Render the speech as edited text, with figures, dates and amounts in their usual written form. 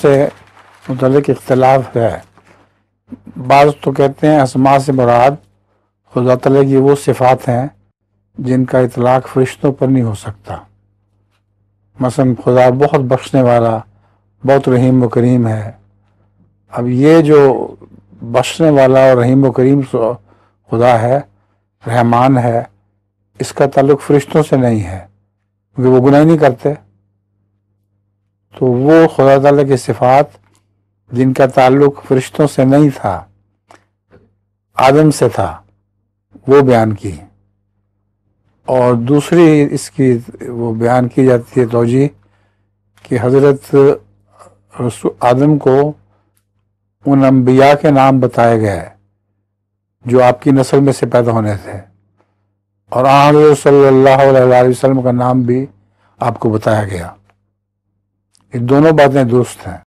سے متعلق اختلاف ہے۔ بعض تو کہتے ہیں اسماء سے مراد خدا تعالیٰ کی وہ صفات ہیں جن کا اطلاق فرشتوں پر نہیں ہو سکتا۔ مثلا خدا بہت بخشنے والا، بہت رحیم و کریم ہے۔ اب یہ جو بخشنے والا اور رحیم و کریم خدا ہے، رحمان ہے، اس کا تعلق فرشتوں سے نہیں ہے کیونکہ وہ گناہ نہیں کرتے۔ تو وہ خدا تعالیٰ کی صفات جن کا تعلق فرشتوں سے نہیں تھا، آدم سے تھا، وہ بیان کی۔ اور دوسری اس کی وہ بیان کی جاتی ہے توجیہ کہ حضرت آدم کو ان انبیاء کے نام بتائے گئے جو آپ کی نسل میں سے پیدا ہونے تھے، اور حضرت صلی اللہ علیہ وسلم کا نام بھی آپ کو بتایا گیا۔ یہ دونوں باتیں درست ہیں۔